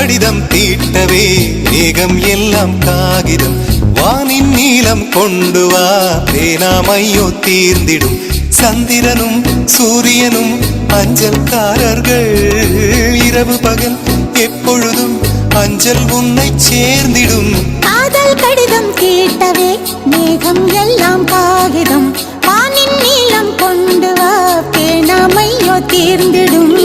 கடிதம் தீட்டவே மேகம் எல்லாம் காகிதம் வானின் நீளம் கொண்டு வா பேனாமையோ தீர்ந்திடும் சந்திரனும் சூரியனும் அஞ்சல்காரர்கள் இரவு பகல் எப்பொழுதும் அஞ்சல் உன்னை சேர்ந்திடும் காதல் கடிதம் தீட்டவே மேகம் எல்லாம் காகிதம் வானின் நீளம் கொண்டு வா பேனாமையோ தீர்ந்திடும்